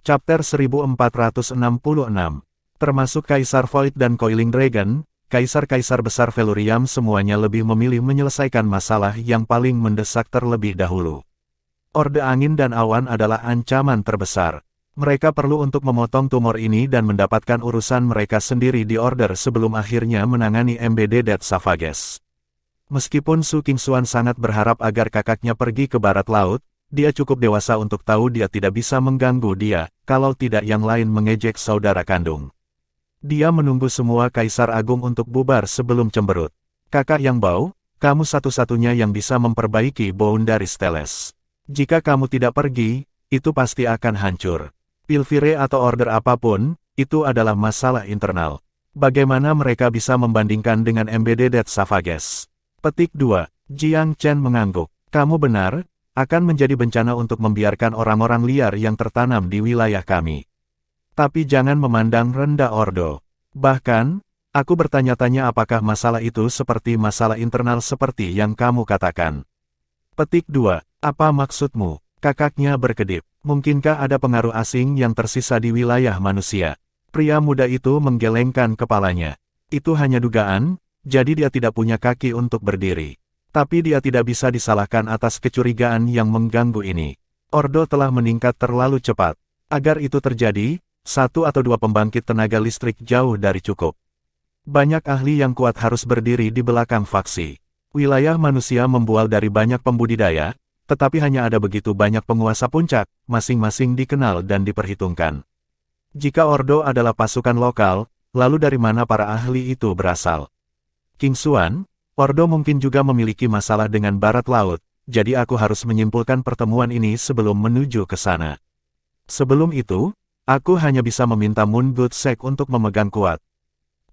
Chapter 1466, termasuk Kaisar Void dan Coiling Dragon, Kaisar-Kaisar besar Felurium semuanya lebih memilih menyelesaikan masalah yang paling mendesak terlebih dahulu. Orde Angin dan Awan adalah ancaman terbesar. Mereka perlu untuk memotong tumor ini dan mendapatkan urusan mereka sendiri di order sebelum akhirnya menangani Embedded Savages. Meskipun Su Qingshuan sangat berharap agar kakaknya pergi ke barat laut, dia cukup dewasa untuk tahu dia tidak bisa mengganggu dia, kalau tidak yang lain mengejek saudara kandung. Dia menunggu semua Kaisar Agung untuk bubar sebelum cemberut. Kakak yang bau, kamu satu-satunya yang bisa memperbaiki Boundary Steles. Jika kamu tidak pergi, itu pasti akan hancur. Pilvire atau order apapun, itu adalah masalah internal. Bagaimana mereka bisa membandingkan dengan Embedded Savages? Petik 2. Jiang Chen mengangguk. Kamu benar, akan menjadi bencana untuk membiarkan orang-orang liar yang tertanam di wilayah kami. Tapi jangan memandang rendah Ordo. Bahkan, aku bertanya-tanya apakah masalah itu seperti masalah internal seperti yang kamu katakan. Petik 2. Apa maksudmu? Kakaknya berkedip. Mungkinkah ada pengaruh asing yang tersisa di wilayah manusia? Pria muda itu menggelengkan kepalanya. Itu hanya dugaan, jadi dia tidak punya kaki untuk berdiri. Tapi dia tidak bisa disalahkan atas kecurigaan yang mengganggu ini. Ordo telah meningkat terlalu cepat. Agar itu terjadi, 1 atau 2 pembangkit tenaga listrik jauh dari cukup. Banyak ahli yang kuat harus berdiri di belakang faksi. Wilayah manusia membual dari banyak pembudidaya, tetapi hanya ada begitu banyak penguasa puncak, masing-masing dikenal dan diperhitungkan. Jika Ordo adalah pasukan lokal, lalu dari mana para ahli itu berasal? Qingshuan, Ordo mungkin juga memiliki masalah dengan barat laut, jadi aku harus menyimpulkan pertemuan ini sebelum menuju ke sana. Sebelum itu, aku hanya bisa meminta Moon God Sek untuk memegang kuat.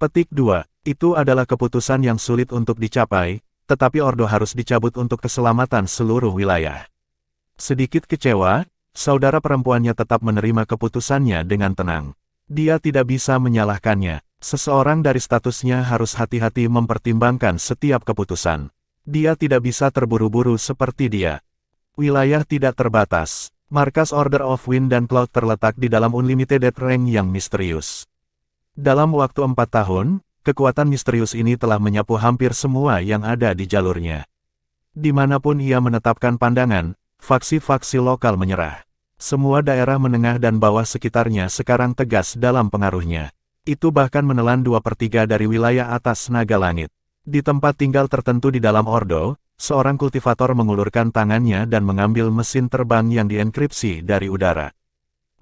Petik 2. Itu adalah keputusan yang sulit untuk dicapai, tetapi Ordo harus dicabut untuk keselamatan seluruh wilayah. Sedikit kecewa, saudara perempuannya tetap menerima keputusannya dengan tenang. Dia tidak bisa menyalahkannya. Seseorang dari statusnya harus hati-hati mempertimbangkan setiap keputusan. Dia tidak bisa terburu-buru seperti dia. Wilayah tidak terbatas. Markas Order of Wind dan Cloud terletak di dalam Unlimited Rank yang misterius. Dalam waktu 4 tahun, kekuatan misterius ini telah menyapu hampir semua yang ada di jalurnya. Dimanapun ia menetapkan pandangan, faksi-faksi lokal menyerah. Semua daerah menengah dan bawah sekitarnya sekarang tegas dalam pengaruhnya. Itu bahkan menelan 2/3 dari wilayah atas naga langit. Di tempat tinggal tertentu di dalam Ordo, seorang kultivator mengulurkan tangannya dan mengambil mesin terbang yang dienkripsi dari udara.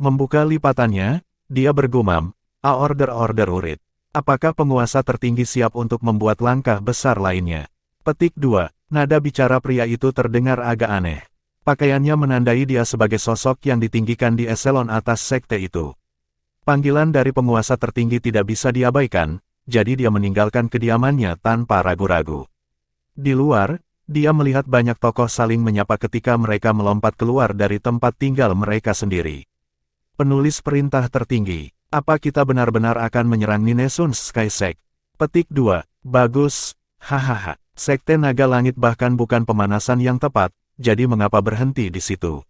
Membuka lipatannya, dia bergumam, "A order urit." Apakah penguasa tertinggi siap untuk membuat langkah besar lainnya? Petik 2. Nada bicara pria itu terdengar agak aneh. Pakaiannya menandai dia sebagai sosok yang ditinggikan di eselon atas sekte itu. Panggilan dari penguasa tertinggi tidak bisa diabaikan, jadi dia meninggalkan kediamannya tanpa ragu-ragu. Di luar, dia melihat banyak tokoh saling menyapa ketika mereka melompat keluar dari tempat tinggal mereka sendiri. Penulis perintah tertinggi, apa kita benar-benar akan menyerang Ninesun Sky Sect? Petik 2. Bagus, hahaha. Sekte Naga Langit bahkan bukan pemanasan yang tepat, jadi mengapa berhenti di situ?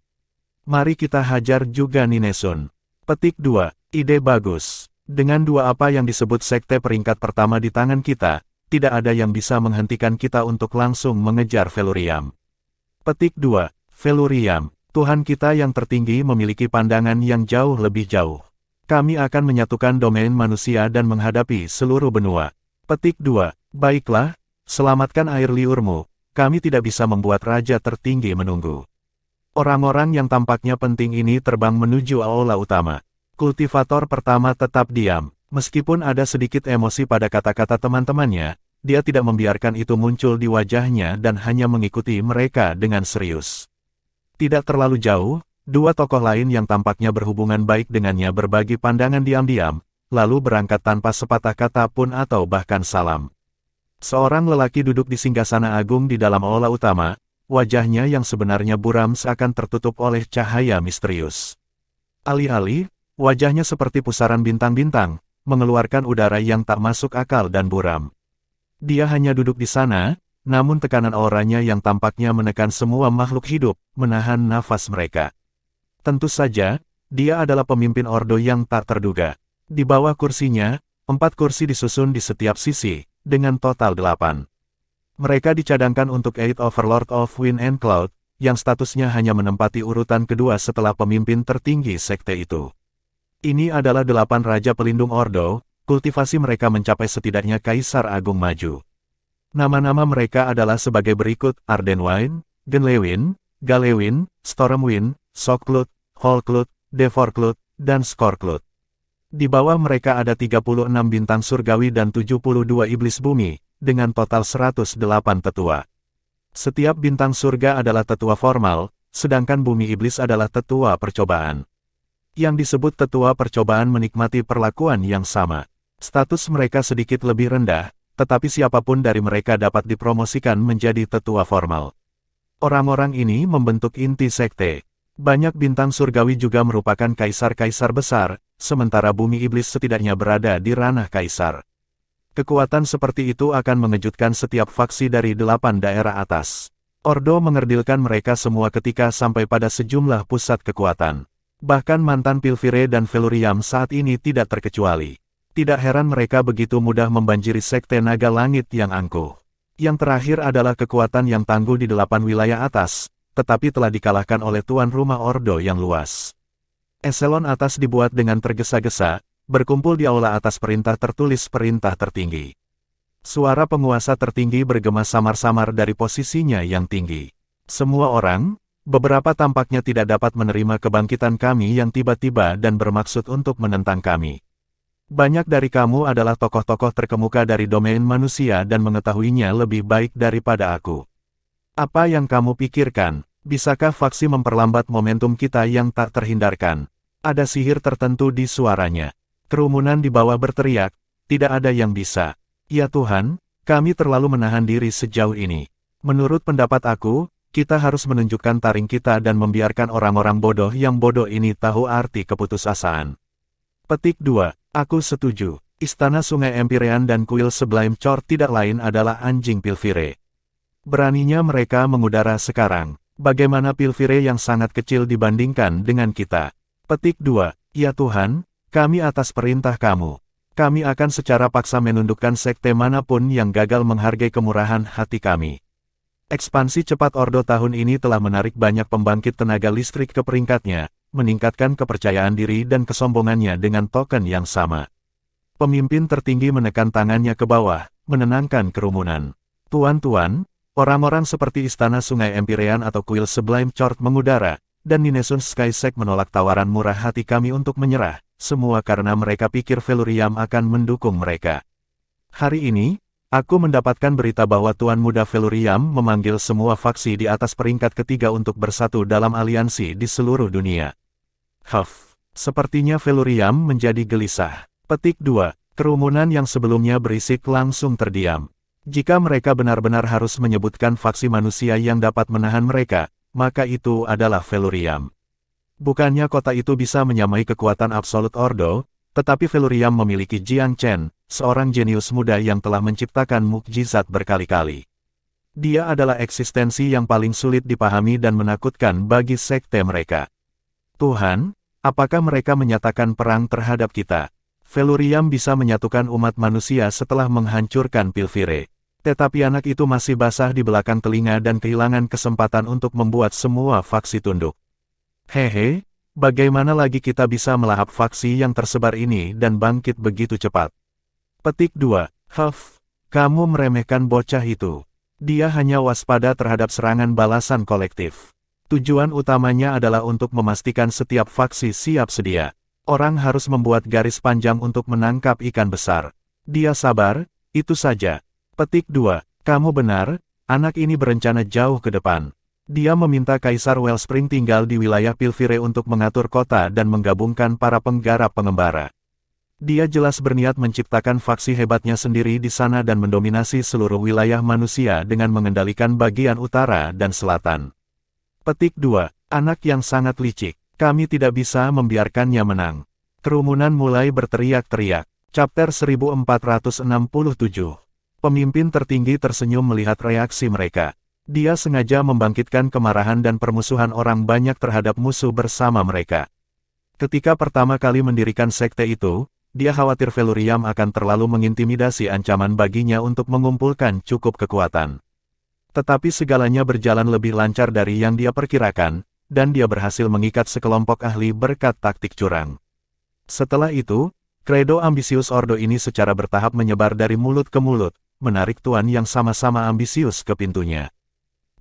Mari kita hajar juga Ninesun. Petik 2. Ide bagus. Dengan 2 apa yang disebut sekte peringkat pertama di tangan kita, tidak ada yang bisa menghentikan kita untuk langsung mengejar Felurium. Petik 2. Felurium, Tuhan kita yang tertinggi memiliki pandangan yang jauh lebih jauh. Kami akan menyatukan domain manusia dan menghadapi seluruh benua. Petik 2. Baiklah, selamatkan air liurmu, kami tidak bisa membuat raja tertinggi menunggu. Orang-orang yang tampaknya penting ini terbang menuju aula utama. Kultivator pertama tetap diam. Meskipun ada sedikit emosi pada kata-kata teman-temannya, dia tidak membiarkan itu muncul di wajahnya dan hanya mengikuti mereka dengan serius. Tidak terlalu jauh, 2 tokoh lain yang tampaknya berhubungan baik dengannya berbagi pandangan diam-diam, lalu berangkat tanpa sepatah kata pun atau bahkan salam. Seorang lelaki duduk di singgasana agung di dalam aula utama, wajahnya yang sebenarnya buram seakan tertutup oleh cahaya misterius. Alih-alih, wajahnya seperti pusaran bintang-bintang, mengeluarkan udara yang tak masuk akal dan buram. Dia hanya duduk di sana, namun tekanan auranya yang tampaknya menekan semua makhluk hidup, menahan nafas mereka. Tentu saja, Dia adalah pemimpin ordo yang tak terduga. Di bawah kursinya, 4 kursi disusun di setiap sisi, dengan total 8. Mereka dicadangkan untuk Eighth Overlord of Wind and Cloud, yang statusnya hanya menempati urutan kedua setelah pemimpin tertinggi sekte itu. Ini adalah 8 Raja Pelindung Ordo, kultivasi mereka mencapai setidaknya Kaisar Agung Maju. Nama-nama mereka adalah sebagai berikut: Ardenwine, Genlewin, Galewin, Stormwind, Shockcloud, Hallcloud, Devorcloud, dan Scorecloud. Di bawah mereka ada 36 bintang surgawi dan 72 iblis bumi, dengan total 108 tetua. Setiap bintang surga adalah tetua formal, sedangkan bumi iblis adalah tetua percobaan. Yang disebut tetua percobaan menikmati perlakuan yang sama. Status mereka sedikit lebih rendah, tetapi siapapun dari mereka dapat dipromosikan menjadi tetua formal. Orang-orang ini membentuk inti sekte. Banyak bintang surgawi juga merupakan kaisar-kaisar besar, sementara bumi iblis setidaknya berada di ranah kaisar. Kekuatan seperti itu akan mengejutkan setiap faksi dari 8 daerah atas. Ordo mengerdilkan mereka semua ketika sampai pada sejumlah pusat kekuatan. Bahkan mantan Pilfire dan Feluriam saat ini tidak terkecuali. Tidak heran mereka begitu mudah membanjiri sekte naga langit yang angkuh. Yang terakhir adalah kekuatan yang tangguh di 8 wilayah atas, tetapi telah dikalahkan oleh tuan rumah Ordo yang luas. Eselon atas dibuat dengan tergesa-gesa, berkumpul di aula atas perintah tertulis perintah tertinggi. Suara penguasa tertinggi bergema samar-samar dari posisinya yang tinggi. Semua orang, beberapa tampaknya tidak dapat menerima kebangkitan kami yang tiba-tiba dan bermaksud untuk menentang kami. Banyak dari kamu adalah tokoh-tokoh terkemuka dari domain manusia dan mengetahuinya lebih baik daripada aku. Apa yang kamu pikirkan? Bisakah faksi memperlambat momentum kita yang tak terhindarkan? Ada sihir tertentu di suaranya. Kerumunan di bawah berteriak, tidak ada yang bisa. Ya Tuhan, kami terlalu menahan diri sejauh ini. Menurut pendapat aku, kita harus menunjukkan taring kita dan membiarkan orang-orang bodoh yang bodoh ini tahu arti keputusasaan. Petik 2. Aku setuju. Istana Sungai Empyrean dan kuil Sublime Court tidak lain adalah anjing Pilfire. Beraninya mereka mengudara sekarang. Bagaimana Pilfire yang sangat kecil dibandingkan dengan kita? Petik 2. Ya Tuhan, kami atas perintah kamu. Kami akan secara paksa menundukkan sekte manapun yang gagal menghargai kemurahan hati kami. Ekspansi cepat Ordo tahun ini telah menarik banyak pembangkit tenaga listrik ke peringkatnya, meningkatkan kepercayaan diri dan kesombongannya dengan token yang sama. Pemimpin tertinggi menekan tangannya ke bawah, menenangkan kerumunan. Tuan-tuan, orang-orang seperti Istana Sungai Empyrean atau kuil Sublime Court mengudara, dan Ninesun Skysec menolak tawaran murah hati kami untuk menyerah, semua karena mereka pikir Feluriam akan mendukung mereka. Hari ini, aku mendapatkan berita bahwa Tuan Muda Feluriam memanggil semua faksi di atas peringkat ketiga untuk bersatu dalam aliansi di seluruh dunia. Sepertinya Feluriam menjadi gelisah. Petik 2. Kerumunan yang sebelumnya berisik langsung terdiam. Jika mereka benar-benar harus menyebutkan faksi manusia yang dapat menahan mereka, maka itu adalah Feluriam. Bukannya kota itu bisa menyamai kekuatan absolut Ordo, tetapi Feluriam memiliki Jiang Chen, seorang jenius muda yang telah menciptakan mukjizat berkali-kali. Dia adalah eksistensi yang paling sulit dipahami dan menakutkan bagi sekte mereka. Tuhan, apakah mereka menyatakan perang terhadap kita? Feluriam bisa menyatukan umat manusia setelah menghancurkan Pilfire. Tetapi anak itu masih basah di belakang telinga dan kehilangan kesempatan untuk membuat semua faksi tunduk. Hehe, bagaimana lagi kita bisa melahap faksi yang tersebar ini dan bangkit begitu cepat? Petik 2. Kamu meremehkan bocah itu. Dia hanya waspada terhadap serangan balasan kolektif. Tujuan utamanya adalah untuk memastikan setiap faksi siap sedia. Orang harus membuat garis panjang untuk menangkap ikan besar. Dia sabar, itu saja. Petik 2. Kamu benar, anak ini berencana jauh ke depan. Dia meminta Kaisar Wellspring tinggal di wilayah Pilfire untuk mengatur kota dan menggabungkan para penggarap pengembara. Dia jelas berniat menciptakan faksi hebatnya sendiri di sana dan mendominasi seluruh wilayah manusia dengan mengendalikan bagian utara dan selatan. Petik 2. Anak yang sangat licik. Kami tidak bisa membiarkannya menang. Kerumunan mulai berteriak-teriak. Chapter 1467. Pemimpin tertinggi tersenyum melihat reaksi mereka. Dia sengaja membangkitkan kemarahan dan permusuhan orang banyak terhadap musuh bersama mereka. Ketika pertama kali mendirikan sekte itu, dia khawatir Felurium akan terlalu mengintimidasi ancaman baginya untuk mengumpulkan cukup kekuatan. Tetapi segalanya berjalan lebih lancar dari yang dia perkirakan, dan dia berhasil mengikat sekelompok ahli berkat taktik curang. Setelah itu, kredo ambisius Ordo ini secara bertahap menyebar dari mulut ke mulut, menarik tuan yang sama-sama ambisius ke pintunya.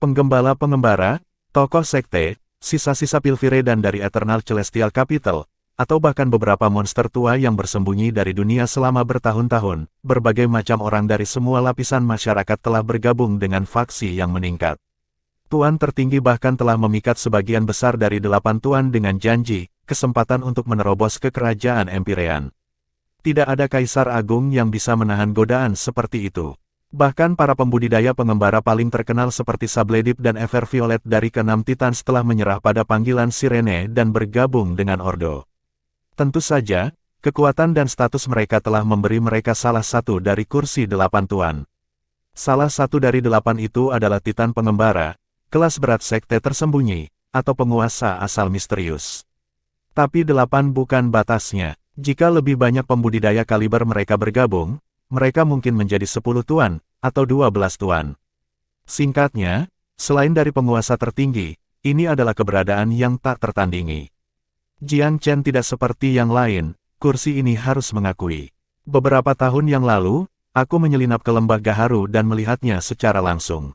Penggembala-pengembara, tokoh sekte, sisa-sisa Pilvire dan dari Eternal Celestial Capital, atau bahkan beberapa monster tua yang bersembunyi dari dunia selama bertahun-tahun, berbagai macam orang dari semua lapisan masyarakat telah bergabung dengan faksi yang meningkat. Tuan tertinggi bahkan telah memikat sebagian besar dari 8 tuan dengan janji, kesempatan untuk menerobos ke kerajaan Empyrean. Tidak ada kaisar agung yang bisa menahan godaan seperti itu. Bahkan para pembudidaya pengembara paling terkenal seperti Sabledip dan Everviolet dari ke-6 Titans telah menyerah pada panggilan Sirene dan bergabung dengan Ordo. Tentu saja, kekuatan dan status mereka telah memberi mereka salah satu dari kursi 8 tuan. Salah satu dari 8 itu adalah Titan pengembara, kelas berat sekte tersembunyi, atau penguasa asal misterius. Tapi 8 bukan batasnya. Jika lebih banyak pembudidaya kaliber mereka bergabung, mereka mungkin menjadi 10 tuan, atau 12 tuan. Singkatnya, selain dari penguasa tertinggi, ini adalah keberadaan yang tak tertandingi. Jiang Chen tidak seperti yang lain, kursi ini harus mengakui. Beberapa tahun yang lalu, aku menyelinap ke lembah Gaharu dan melihatnya secara langsung.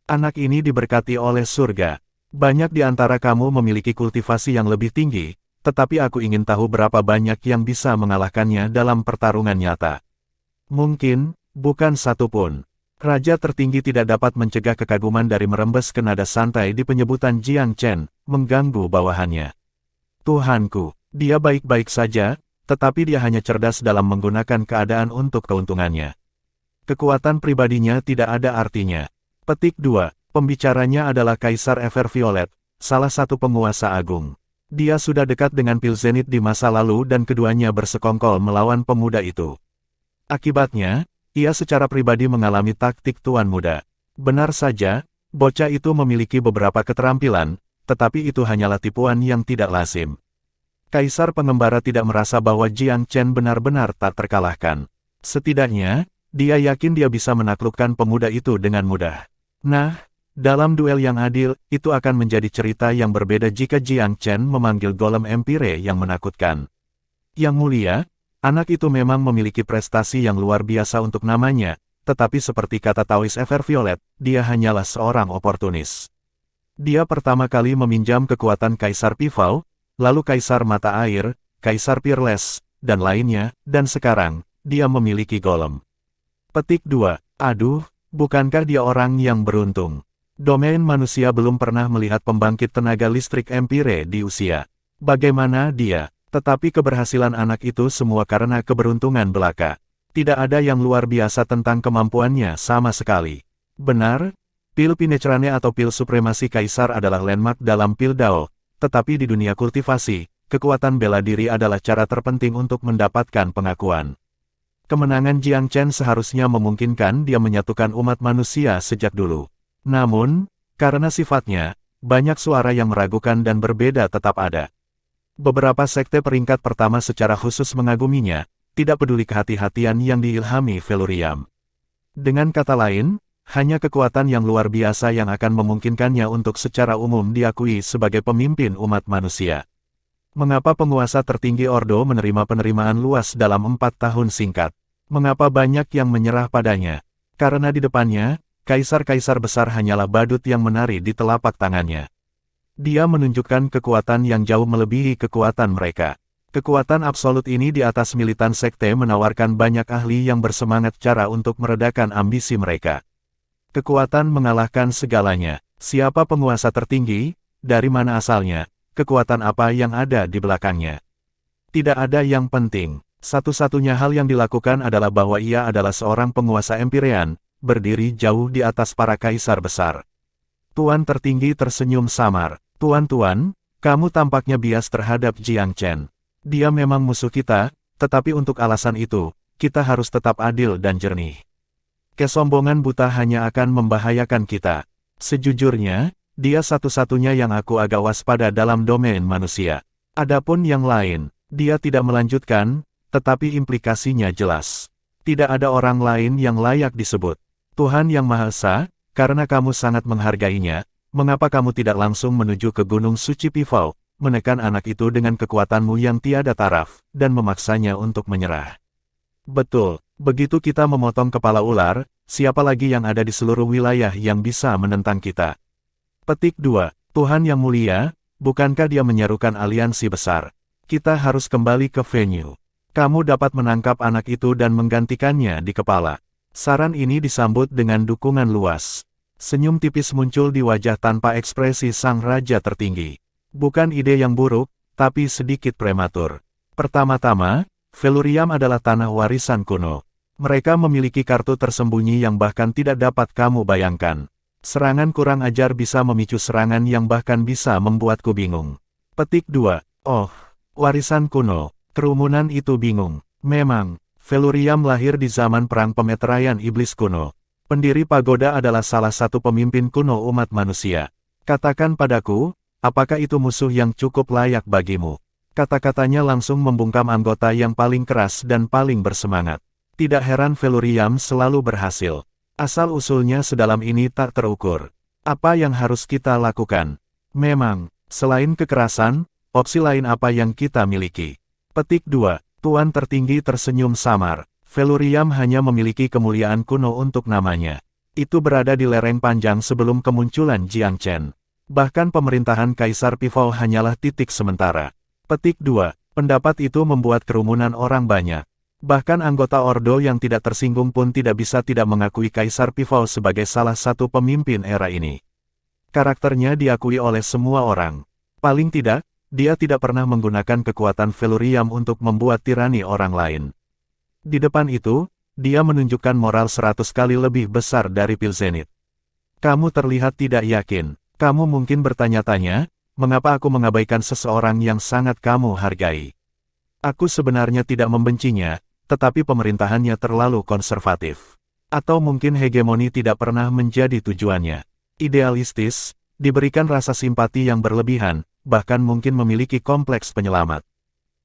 Anak ini diberkati oleh surga. Banyak di antara kamu memiliki kultivasi yang lebih tinggi, tetapi aku ingin tahu berapa banyak yang bisa mengalahkannya dalam pertarungan nyata. Mungkin, bukan satu pun. Raja tertinggi tidak dapat mencegah kekaguman dari merembes ke nada santai di penyebutan Jiang Chen, mengganggu bawahannya. Tuhanku, dia baik-baik saja, tetapi dia hanya cerdas dalam menggunakan keadaan untuk keuntungannya. Kekuatan pribadinya tidak ada artinya. Petik 2, pembicaranya adalah Kaisar Everviolet, salah satu penguasa agung. Dia sudah dekat dengan Pilzenith di masa lalu dan keduanya bersekongkol melawan pemuda itu. Akibatnya, ia secara pribadi mengalami taktik tuan muda. Benar saja, bocah itu memiliki beberapa keterampilan, tetapi itu hanyalah tipuan yang tidak lazim. Kaisar pengembara tidak merasa bahwa Jiang Chen benar-benar tak terkalahkan. Setidaknya, dia yakin dia bisa menaklukkan pemuda itu dengan mudah. Nah, dalam duel yang adil, itu akan menjadi cerita yang berbeda jika Jiang Chen memanggil golem Empyre yang menakutkan. Yang mulia, anak itu memang memiliki prestasi yang luar biasa untuk namanya, tetapi seperti kata Taois Everviolet, dia hanyalah seorang oportunis. Dia pertama kali meminjam kekuatan Kaisar Pivau, lalu Kaisar Mata Air, Kaisar Peerless, dan lainnya, dan sekarang, dia memiliki golem. Petik 2, aduh, bukankah dia orang yang beruntung? Domain manusia belum pernah melihat pembangkit tenaga listrik Empyre di usia. Bagaimana dia? Tetapi keberhasilan anak itu semua karena keberuntungan belaka. Tidak ada yang luar biasa tentang kemampuannya sama sekali. Benar, pil Penetrane atau pil supremasi Kaisar adalah landmark dalam pil Dao, tetapi di dunia kultivasi, kekuatan bela diri adalah cara terpenting untuk mendapatkan pengakuan. Kemenangan Jiang Chen seharusnya memungkinkan dia menyatukan umat manusia sejak dulu. Namun, karena sifatnya, banyak suara yang meragukan dan berbeda tetap ada. Beberapa sekte peringkat pertama secara khusus mengaguminya, tidak peduli kehati-hatian yang diilhami Felurium. Dengan kata lain, hanya kekuatan yang luar biasa yang akan memungkinkannya untuk secara umum diakui sebagai pemimpin umat manusia. Mengapa penguasa tertinggi Ordo menerima penerimaan luas dalam 4 tahun singkat? Mengapa banyak yang menyerah padanya? Karena di depannya, kaisar-kaisar besar hanyalah badut yang menari di telapak tangannya. Dia menunjukkan kekuatan yang jauh melebihi kekuatan mereka. Kekuatan absolut ini di atas militan sekte menawarkan banyak ahli yang bersemangat cara untuk meredakan ambisi mereka. Kekuatan mengalahkan segalanya. Siapa penguasa tertinggi? Dari mana asalnya? Kekuatan apa yang ada di belakangnya? Tidak ada yang penting. Satu-satunya hal yang dilakukan adalah bahwa ia adalah seorang penguasa Empyrean, berdiri jauh di atas para kaisar besar. Tuan tertinggi tersenyum samar. Tuan-tuan, kamu tampaknya bias terhadap Jiang Chen. Dia memang musuh kita, tetapi untuk alasan itu, kita harus tetap adil dan jernih. Kesombongan buta hanya akan membahayakan kita. Sejujurnya, dia satu-satunya yang aku agak waspada dalam domain manusia. Adapun yang lain, dia tidak melanjutkan, tetapi implikasinya jelas. Tidak ada orang lain yang layak disebut Tuhan Yang Maha Esa, karena kamu sangat menghargainya, mengapa kamu tidak langsung menuju ke Gunung Suci Pifau, menekan anak itu dengan kekuatanmu yang tiada taraf, dan memaksanya untuk menyerah? Betul, begitu kita memotong kepala ular, siapa lagi yang ada di seluruh wilayah yang bisa menentang kita? Petik 2. Tuhan Yang Mulia, bukankah dia menyerukan aliansi besar? Kita harus kembali ke venue. Kamu dapat menangkap anak itu dan menggantikannya di kepala. Saran ini disambut dengan dukungan luas. Senyum tipis muncul di wajah tanpa ekspresi sang raja tertinggi. Bukan ide yang buruk, tapi sedikit prematur. Pertama-tama, Feluriam adalah tanah warisan kuno. Mereka memiliki kartu tersembunyi yang bahkan tidak dapat kamu bayangkan. Serangan kurang ajar bisa memicu serangan yang bahkan bisa membuatku bingung. Petik 2. Oh, warisan kuno. Kerumunan itu bingung. Memang, Feluriam lahir di zaman perang pemeteraian iblis kuno. Pendiri pagoda adalah salah satu pemimpin kuno umat manusia. Katakan padaku, apakah itu musuh yang cukup layak bagimu? Kata-katanya langsung membungkam anggota yang paling keras dan paling bersemangat. Tidak heran Feluriam selalu berhasil. Asal-usulnya sedalam ini tak terukur. Apa yang harus kita lakukan? Memang, selain kekerasan, opsi lain apa yang kita miliki? Petik 2. Tuan tertinggi tersenyum samar. Feluriam hanya memiliki kemuliaan kuno untuk namanya. Itu berada di lereng panjang sebelum kemunculan Jiang Chen. Bahkan pemerintahan Kaisar Pifau hanyalah titik sementara. Petik 2. Pendapat itu membuat kerumunan orang banyak. Bahkan anggota Ordo yang tidak tersinggung pun tidak bisa tidak mengakui Kaisar Pifau sebagai salah satu pemimpin era ini. Karakternya diakui oleh semua orang. Paling tidak, dia tidak pernah menggunakan kekuatan Feluriam untuk membuat tirani orang lain. Di depan itu, dia menunjukkan moral 100 kali lebih besar dari Pilzenit. Kamu terlihat tidak yakin. Kamu mungkin bertanya-tanya, mengapa aku mengabaikan seseorang yang sangat kamu hargai? Aku sebenarnya tidak membencinya, tetapi pemerintahannya terlalu konservatif. Atau mungkin hegemoni tidak pernah menjadi tujuannya. Idealistis, diberikan rasa simpati yang berlebihan, bahkan mungkin memiliki kompleks penyelamat.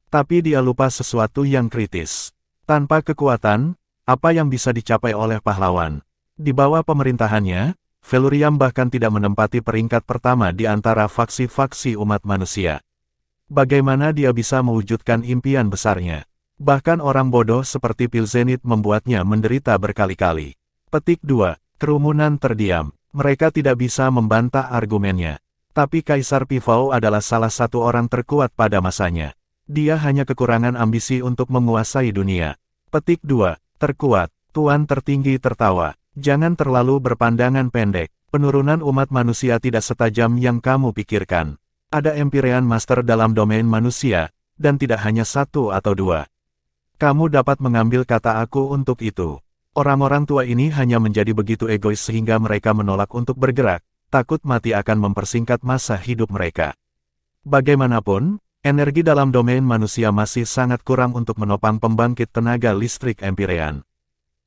Tapi dia lupa sesuatu yang kritis. Tanpa kekuatan, apa yang bisa dicapai oleh pahlawan? Di bawah pemerintahannya, Feluriam bahkan tidak menempati peringkat pertama di antara faksi-faksi umat manusia. Bagaimana dia bisa mewujudkan impian besarnya? Bahkan orang bodoh seperti Pilzenit membuatnya menderita berkali-kali. Petik 2. Kerumunan terdiam. Mereka tidak bisa membantah argumennya. Tapi Kaisar Pifau adalah salah satu orang terkuat pada masanya. Dia hanya kekurangan ambisi untuk menguasai dunia. Petik 2. Terkuat. Tuan tertinggi tertawa. Jangan terlalu berpandangan pendek. Penurunan umat manusia tidak setajam yang kamu pikirkan. Ada Empyrean Master dalam domain manusia, dan tidak hanya satu atau dua. Kamu dapat mengambil kata aku untuk itu. Orang-orang tua ini hanya menjadi begitu egois sehingga mereka menolak untuk bergerak. Takut mati akan mempersingkat masa hidup mereka. Bagaimanapun, energi dalam domain manusia masih sangat kurang untuk menopang pembangkit tenaga listrik Empyrean.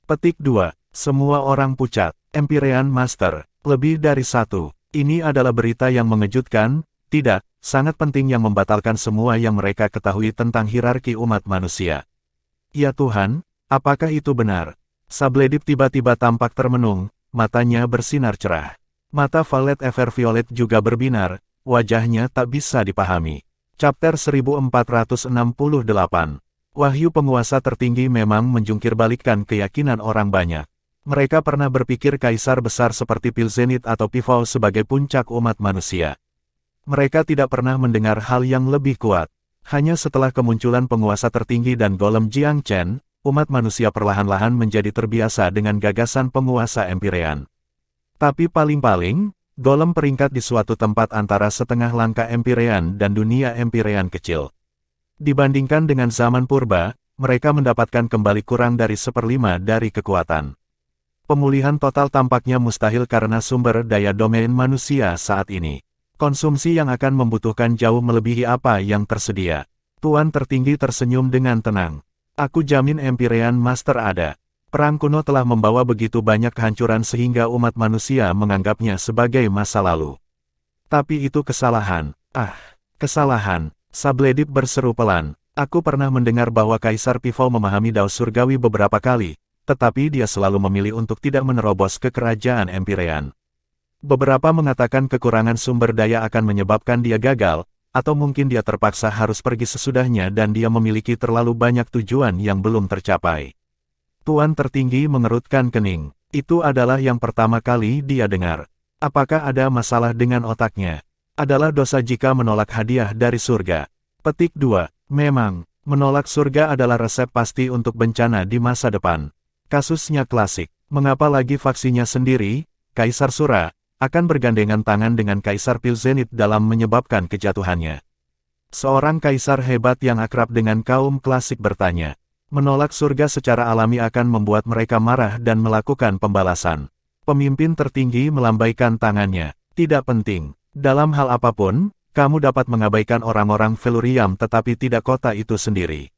Petik 2. Semua orang pucat. Empyrean Master. Lebih dari satu. Ini adalah berita yang mengejutkan, tidak, sangat penting yang membatalkan semua yang mereka ketahui tentang hierarki umat manusia. Ya Tuhan, apakah itu benar? Sabledip tiba-tiba tampak termenung, matanya bersinar cerah. Mata Valet Everviolet juga berbinar, wajahnya tak bisa dipahami. Chapter 1468. Wahyu penguasa tertinggi memang menjungkirbalikkan keyakinan orang banyak. Mereka pernah berpikir kaisar besar seperti Pilzenit atau Pifau sebagai puncak umat manusia. Mereka tidak pernah mendengar hal yang lebih kuat. Hanya setelah kemunculan penguasa tertinggi dan golem Jiang Chen, umat manusia perlahan-lahan menjadi terbiasa dengan gagasan penguasa Empyrean. Tapi paling-paling, golem peringkat di suatu tempat antara setengah langkah Empyrean dan dunia Empyrean kecil. Dibandingkan dengan zaman purba, mereka mendapatkan kembali kurang dari 1/5 dari kekuatan. Pemulihan total tampaknya mustahil karena sumber daya domain manusia saat ini. Konsumsi yang akan membutuhkan jauh melebihi apa yang tersedia. Tuan tertinggi tersenyum dengan tenang. Aku jamin Empyrean Master ada. Perang kuno telah membawa begitu banyak kehancuran sehingga umat manusia menganggapnya sebagai masa lalu. Tapi itu kesalahan. Kesalahan. Sabledip berseru pelan. Aku pernah mendengar bahwa Kaisar Pivol memahami Dao Surgawi beberapa kali, tetapi dia selalu memilih untuk tidak menerobos ke kerajaan Empirean. Beberapa mengatakan kekurangan sumber daya akan menyebabkan dia gagal, atau mungkin dia terpaksa harus pergi sesudahnya dan dia memiliki terlalu banyak tujuan yang belum tercapai. Tuan tertinggi mengerutkan kening. Itu adalah yang pertama kali dia dengar. Apakah ada masalah dengan otaknya? Adalah dosa jika menolak hadiah dari surga. Petik 2. Memang, menolak surga adalah resep pasti untuk bencana di masa depan. Kasusnya klasik. Mengapa lagi faksinya sendiri, Kaisar Sura, akan bergandengan tangan dengan Kaisar Pilzenit dalam menyebabkan kejatuhannya? Seorang kaisar hebat yang akrab dengan kaum klasik bertanya. Menolak surga secara alami akan membuat mereka marah dan melakukan pembalasan. Pemimpin tertinggi melambaikan tangannya. Tidak penting. Dalam hal apapun, kamu dapat mengabaikan orang-orang Feluriam tetapi tidak kota itu sendiri.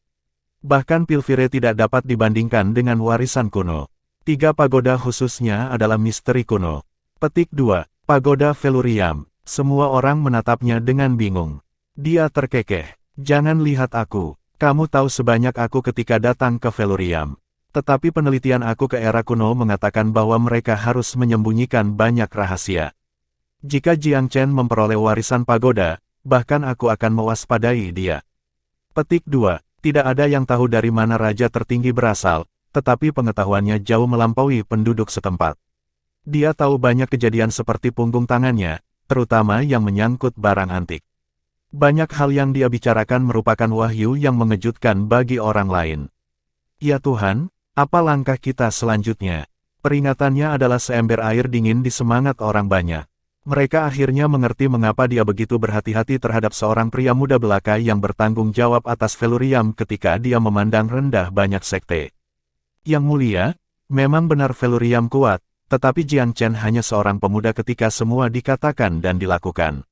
Bahkan Pilvire tidak dapat dibandingkan dengan warisan kuno. 3 pagoda khususnya adalah misteri kuno. Petik 2. Pagoda Feluriam. Semua orang menatapnya dengan bingung. Dia terkekeh. Jangan lihat aku. Kamu tahu sebanyak aku ketika datang ke Feluriam. Tetapi penelitian aku ke era kuno mengatakan bahwa mereka harus menyembunyikan banyak rahasia. Jika Jiang Chen memperoleh warisan pagoda, bahkan aku akan mewaspadai dia. Petik 2. Tidak ada yang tahu dari mana raja tertinggi berasal, tetapi pengetahuannya jauh melampaui penduduk setempat. Dia tahu banyak kejadian seperti punggung tangannya, terutama yang menyangkut barang antik. Banyak hal yang dia bicarakan merupakan wahyu yang mengejutkan bagi orang lain. Ya Tuhan, apa langkah kita selanjutnya? Peringatannya adalah seember air dingin di semangat orang banyak. Mereka akhirnya mengerti mengapa dia begitu berhati-hati terhadap seorang pria muda belaka yang bertanggung jawab atas Feluriam ketika dia memandang rendah banyak sekte. Yang mulia, memang benar Feluriam kuat, tetapi Jiang Chen hanya seorang pemuda ketika semua dikatakan dan dilakukan.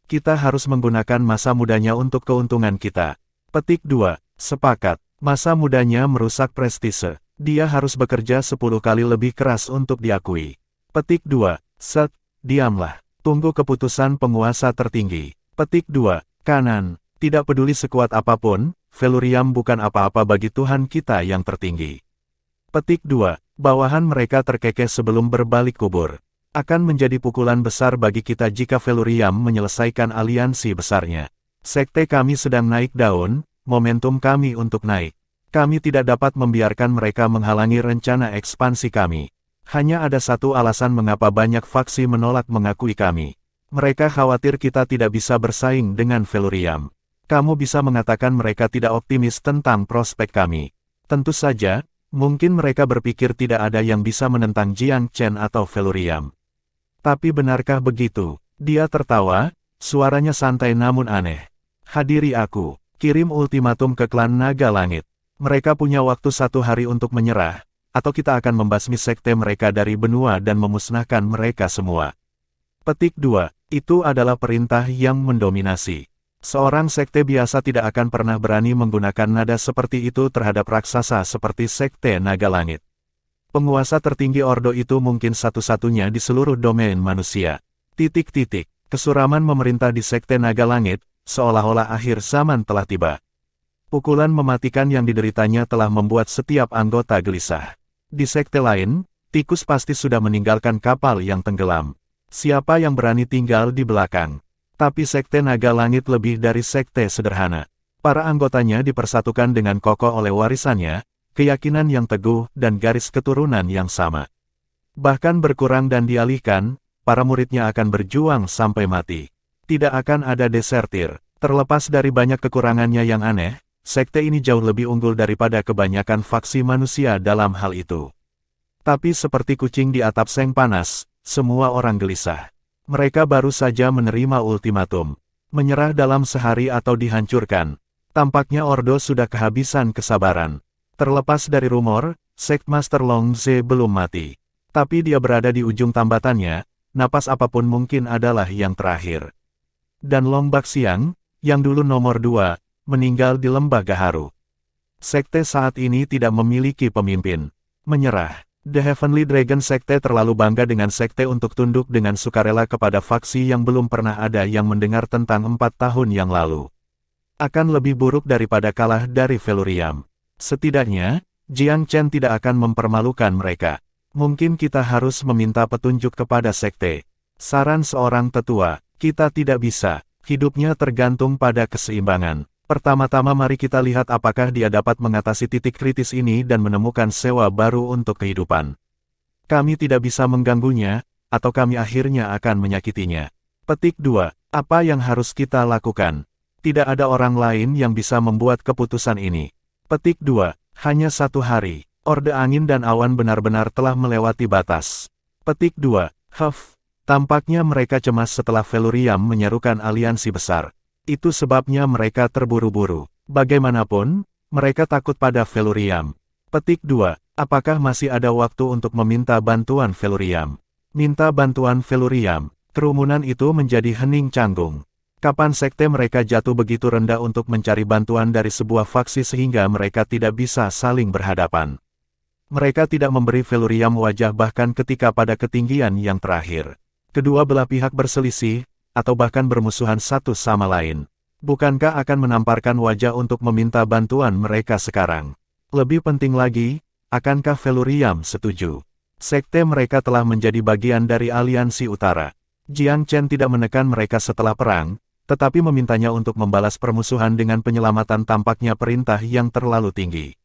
Kita harus menggunakan masa mudanya untuk keuntungan kita. Petik 2. Sepakat. Masa mudanya merusak prestise. Dia harus bekerja 10 kali lebih keras untuk diakui. Petik 2. Set. Diamlah. Tunggu keputusan penguasa tertinggi. Petik 2. Kanan. Tidak peduli sekuat apapun, Feluriam bukan apa-apa bagi Tuhan kita yang tertinggi. Petik 2. Bawahan mereka terkekeh sebelum berbalik kubur. Akan menjadi pukulan besar bagi kita jika Feluriam menyelesaikan aliansi besarnya. Sekte kami sedang naik daun, momentum kami untuk naik. Kami tidak dapat membiarkan mereka menghalangi rencana ekspansi kami. Hanya ada satu alasan mengapa banyak faksi menolak mengakui kami. Mereka khawatir kita tidak bisa bersaing dengan Feluriam. Kamu bisa mengatakan mereka tidak optimis tentang prospek kami. Tentu saja, mungkin mereka berpikir tidak ada yang bisa menentang Jiang Chen atau Feluriam. Tapi benarkah begitu? Dia tertawa, suaranya santai namun aneh. Hadiri aku, kirim ultimatum ke klan Naga Langit. Mereka punya waktu 1 hari untuk menyerah, atau kita akan membasmi sekte mereka dari benua dan memusnahkan mereka semua. Petik 2. Itu adalah perintah yang mendominasi. Seorang sekte biasa tidak akan pernah berani menggunakan nada seperti itu terhadap raksasa seperti sekte Naga Langit. Penguasa tertinggi Ordo itu mungkin satu-satunya di seluruh domain manusia. Kesuraman memerintah di sekte Naga Langit, seolah-olah akhir zaman telah tiba. Pukulan mematikan yang dideritanya telah membuat setiap anggota gelisah. Di sekte lain, tikus pasti sudah meninggalkan kapal yang tenggelam. Siapa yang berani tinggal di belakang? Tapi sekte Naga Langit lebih dari sekte sederhana. Para anggotanya dipersatukan dengan kokoh oleh warisannya, keyakinan yang teguh dan garis keturunan yang sama. Bahkan berkurang dan dialihkan, para muridnya akan berjuang sampai mati. Tidak akan ada desertir. Terlepas dari banyak kekurangannya yang aneh, sekte ini jauh lebih unggul daripada kebanyakan faksi manusia dalam hal itu. Tapi seperti kucing di atap seng panas, semua orang gelisah. Mereka baru saja menerima ultimatum. Menyerah dalam sehari atau dihancurkan. Tampaknya Ordo sudah kehabisan kesabaran. Terlepas dari rumor, Sekt Master Long Zhe belum mati. Tapi dia berada di ujung tambatannya, napas apapun mungkin adalah yang terakhir. Dan Long Baxiang, yang dulu nomor 2, meninggal di Lembah Gaharu. Sekte saat ini tidak memiliki pemimpin. Menyerah. The Heavenly Dragon Sekte terlalu bangga dengan sekte untuk tunduk dengan sukarela kepada faksi yang belum pernah ada yang mendengar tentang 4 tahun yang lalu. Akan lebih buruk daripada kalah dari Feluriam. Setidaknya, Jiang Chen tidak akan mempermalukan mereka. Mungkin kita harus meminta petunjuk kepada sekte. Saran seorang tetua, kita tidak bisa. Hidupnya tergantung pada keseimbangan. Pertama-tama mari kita lihat apakah dia dapat mengatasi titik kritis ini dan menemukan sewa baru untuk kehidupan. Kami tidak bisa mengganggunya, atau kami akhirnya akan menyakitinya. Petik 2. Apa yang harus kita lakukan? Tidak ada orang lain yang bisa membuat keputusan ini. Petik 2. Hanya 1 hari. Orde angin dan awan benar-benar telah melewati batas. Petik 2. Tampaknya mereka cemas setelah Feluriam menyerukan aliansi besar. Itu sebabnya mereka terburu-buru. Bagaimanapun, mereka takut pada Feluriam. Petik 2. Apakah masih ada waktu untuk meminta bantuan Feluriam? Minta bantuan Feluriam. Kerumunan itu menjadi hening canggung. Kapan sekte mereka jatuh begitu rendah untuk mencari bantuan dari sebuah faksi sehingga mereka tidak bisa saling berhadapan? Mereka tidak memberi Feluriam wajah bahkan ketika pada ketinggian yang terakhir. Kedua belah pihak berselisih, atau bahkan bermusuhan satu sama lain. Bukankah akan menamparkan wajah untuk meminta bantuan mereka sekarang? Lebih penting lagi, akankah Feluriam setuju? Sekte mereka telah menjadi bagian dari aliansi utara. Jiang Chen tidak menekan mereka setelah perang, tetapi memintanya untuk membalas permusuhan dengan penyelamatan tampaknya perintah yang terlalu tinggi.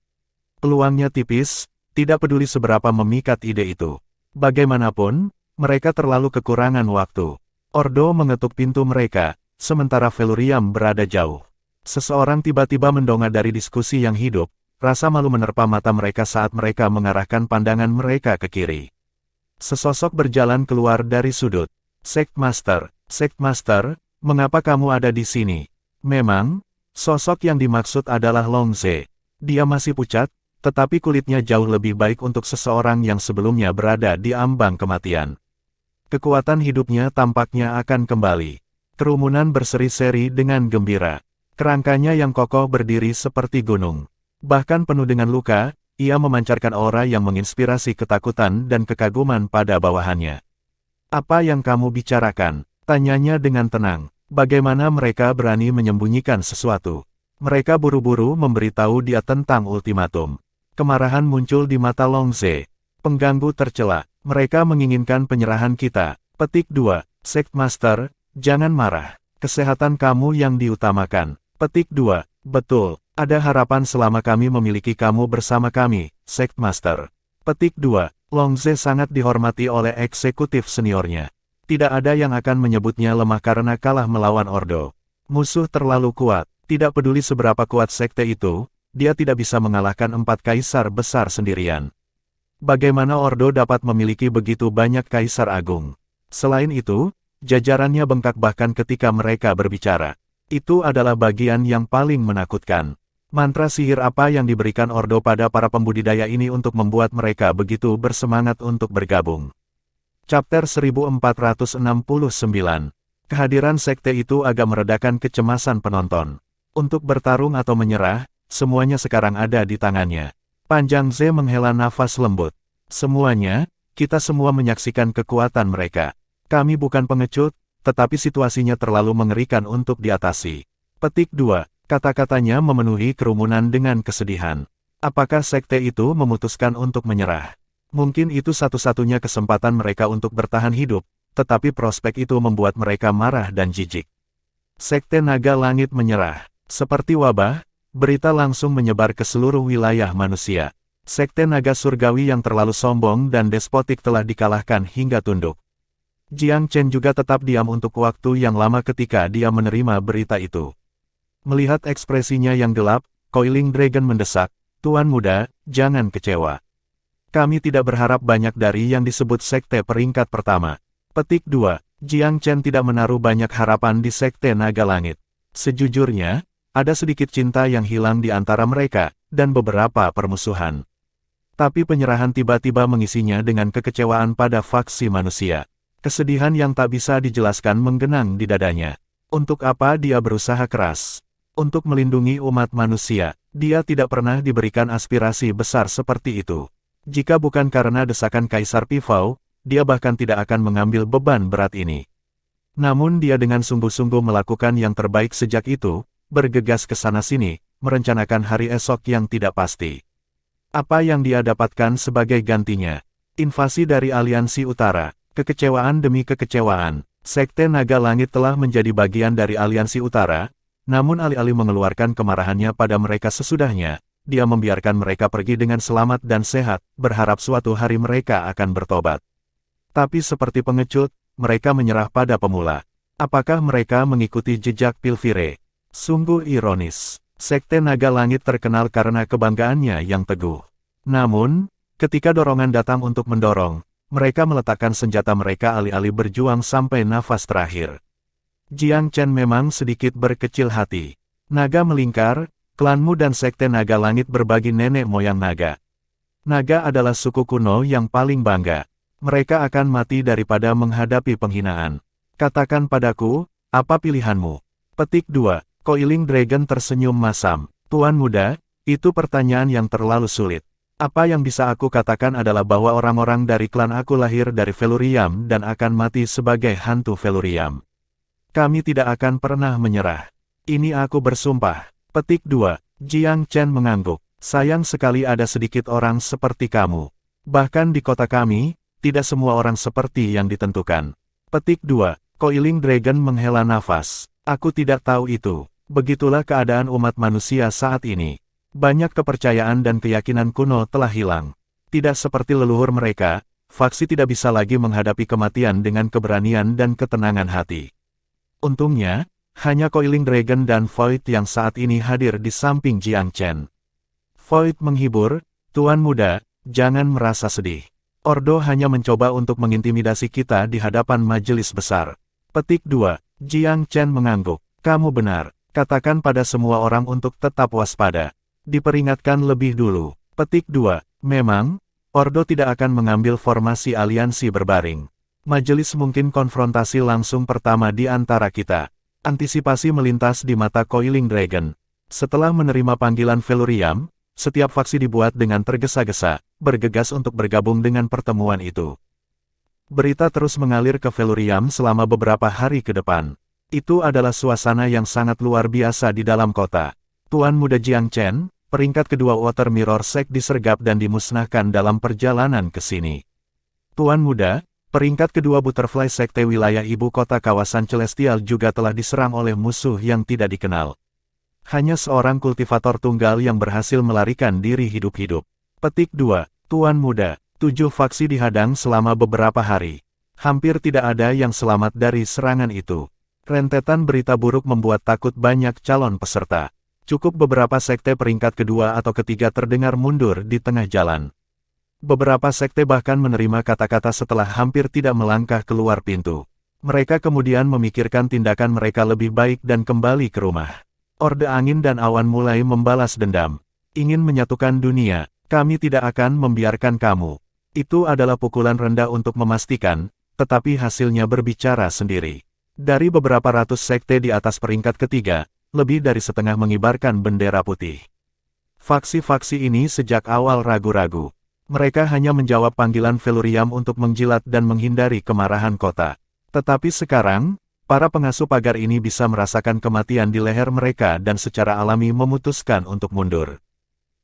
Peluangnya tipis, tidak peduli seberapa memikat ide itu. Bagaimanapun, mereka terlalu kekurangan waktu. Ordo mengetuk pintu mereka, sementara Feluriam berada jauh. Seseorang tiba-tiba mendongak dari diskusi yang hidup, rasa malu menerpa mata mereka saat mereka mengarahkan pandangan mereka ke kiri. Sesosok berjalan keluar dari sudut. Sektmaster, mengapa kamu ada di sini? Memang, sosok yang dimaksud adalah Longze. Dia masih pucat, tetapi kulitnya jauh lebih baik untuk seseorang yang sebelumnya berada di ambang kematian. Kekuatan hidupnya tampaknya akan kembali. Kerumunan berseri-seri dengan gembira. Kerangkanya yang kokoh berdiri seperti gunung. Bahkan penuh dengan luka, ia memancarkan aura yang menginspirasi ketakutan dan kekaguman pada bawahannya. Apa yang kamu bicarakan? Tanyanya dengan tenang. Bagaimana mereka berani menyembunyikan sesuatu? Mereka buru-buru memberitahu dia tentang ultimatum. Kemarahan muncul di mata Longze. Pengganggu tercela. Mereka menginginkan penyerahan kita. Petik 2. Sektmaster, jangan marah. Kesehatan kamu yang diutamakan. Petik 2. Betul, ada harapan selama kami memiliki kamu bersama kami, Sektmaster. Petik 2. Longze sangat dihormati oleh eksekutif seniornya. Tidak ada yang akan menyebutnya lemah karena kalah melawan Ordo. Musuh terlalu kuat. Tidak peduli seberapa kuat sekte itu, dia tidak bisa mengalahkan 4 kaisar besar sendirian. Bagaimana Ordo dapat memiliki begitu banyak kaisar agung? Selain itu, jajarannya bengkak bahkan ketika mereka berbicara. Itu adalah bagian yang paling menakutkan. Mantra sihir apa yang diberikan Ordo pada para pembudidaya ini untuk membuat mereka begitu bersemangat untuk bergabung? Chapter 1469. Kehadiran sekte itu agak meredakan kecemasan penonton. Untuk bertarung atau menyerah, semuanya sekarang ada di tangannya. Panjang Ze menghela nafas lembut. Semuanya, kita semua menyaksikan kekuatan mereka. Kami bukan pengecut, tetapi situasinya terlalu mengerikan untuk diatasi. Petik 2. Kata-katanya memenuhi kerumunan dengan kesedihan. Apakah sekte itu memutuskan untuk menyerah? Mungkin itu satu-satunya kesempatan mereka untuk bertahan hidup, tetapi prospek itu membuat mereka marah dan jijik. Sekte Naga Langit menyerah. Seperti wabah, berita langsung menyebar ke seluruh wilayah manusia. Sekte Naga Surgawi yang terlalu sombong dan despotik telah dikalahkan hingga tunduk. Jiang Chen juga tetap diam untuk waktu yang lama ketika dia menerima berita itu. Melihat ekspresinya yang gelap, Coiling Dragon mendesak, "Tuan muda, jangan kecewa. Kami tidak berharap banyak dari yang disebut sekte peringkat pertama." Petik 2. Jiang Chen tidak menaruh banyak harapan di sekte Naga Langit. Sejujurnya, ada sedikit cinta yang hilang di antara mereka, dan beberapa permusuhan. Tapi penyerahan tiba-tiba mengisinya dengan kekecewaan pada faksi manusia. Kesedihan yang tak bisa dijelaskan menggenang di dadanya. Untuk apa dia berusaha keras? Untuk melindungi umat manusia, dia tidak pernah diberikan aspirasi besar seperti itu. Jika bukan karena desakan Kaisar Pifau, dia bahkan tidak akan mengambil beban berat ini. Namun dia dengan sungguh-sungguh melakukan yang terbaik sejak itu, bergegas ke sana-sini, merencanakan hari esok yang tidak pasti. Apa yang dia dapatkan sebagai gantinya? Invasi dari Aliansi Utara, kekecewaan demi kekecewaan. Sekte Naga Langit telah menjadi bagian dari Aliansi Utara, namun alih-alih mengeluarkan kemarahannya pada mereka sesudahnya, dia membiarkan mereka pergi dengan selamat dan sehat, berharap suatu hari mereka akan bertobat. Tapi seperti pengecut, mereka menyerah pada pemula. Apakah mereka mengikuti jejak Pilvire? Sungguh ironis. Sekte Naga Langit terkenal karena kebanggaannya yang teguh. Namun, ketika dorongan datang untuk mendorong, mereka meletakkan senjata mereka alih-alih berjuang sampai nafas terakhir. Jiang Chen memang sedikit berkecil hati. Naga melingkar, klanmu dan Sekte Naga Langit berbagi nenek moyang naga. Naga adalah suku kuno yang paling bangga. Mereka akan mati daripada menghadapi penghinaan. Katakan padaku, apa pilihanmu? Petik 2. Coiling Dragon tersenyum masam. Tuan muda, itu pertanyaan yang terlalu sulit. Apa yang bisa aku katakan adalah bahwa orang-orang dari klan aku lahir dari Velurium dan akan mati sebagai hantu Velurium. Kami tidak akan pernah menyerah. Ini aku bersumpah. Petik 2. Jiang Chen mengangguk. Sayang sekali ada sedikit orang seperti kamu. Bahkan di kota kami, tidak semua orang seperti yang ditentukan. Petik 2. Coiling Dragon menghela nafas. Aku tidak tahu itu. Begitulah keadaan umat manusia saat ini. Banyak kepercayaan dan keyakinan kuno telah hilang. Tidak seperti leluhur mereka, faksi tidak bisa lagi menghadapi kematian dengan keberanian dan ketenangan hati. Untungnya, hanya Coiling Dragon dan Void yang saat ini hadir di samping Jiang Chen. Void menghibur, Tuan muda, jangan merasa sedih. Ordo hanya mencoba untuk mengintimidasi kita di hadapan majelis besar. Petik 2. Jiang Chen mengangguk. Kamu benar. Katakan pada semua orang untuk tetap waspada. Diperingatkan lebih dulu. Petik 2. Memang, Ordo tidak akan mengambil formasi aliansi berbaring. Majelis mungkin konfrontasi langsung pertama di antara kita. Antisipasi melintas di mata Coiling Dragon. Setelah menerima panggilan Velurium, setiap faksi dibuat dengan tergesa-gesa, bergegas untuk bergabung dengan pertemuan itu. Berita terus mengalir ke Velurium selama beberapa hari ke depan. Itu adalah suasana yang sangat luar biasa di dalam kota. Tuan muda Jiang Chen, peringkat kedua Water Mirror Sect disergap dan dimusnahkan dalam perjalanan ke sini. Tuan muda, peringkat kedua Butterfly Sekte wilayah ibu kota kawasan Celestial juga telah diserang oleh musuh yang tidak dikenal. Hanya seorang kultivator tunggal yang berhasil melarikan diri hidup-hidup. Petik 2. Tuan muda, 7 faksi dihadang selama beberapa hari. Hampir tidak ada yang selamat dari serangan itu. Rentetan berita buruk membuat takut banyak calon peserta. Cukup beberapa sekte peringkat kedua atau ketiga terdengar mundur di tengah jalan. Beberapa sekte bahkan menerima kata-kata setelah hampir tidak melangkah keluar pintu. Mereka kemudian memikirkan tindakan mereka lebih baik dan kembali ke rumah. Orde Angin dan Awan mulai membalas dendam. Ingin menyatukan dunia, kami tidak akan membiarkan kamu. Itu adalah pukulan rendah untuk memastikan, tetapi hasilnya berbicara sendiri. Dari beberapa ratus sekte di atas peringkat ketiga, lebih dari setengah mengibarkan bendera putih. Faksi-faksi ini sejak awal ragu-ragu. Mereka hanya menjawab panggilan Velurium untuk menjilat dan menghindari kemarahan kota. Tetapi sekarang, para pengasuh pagar ini bisa merasakan kematian di leher mereka dan secara alami memutuskan untuk mundur.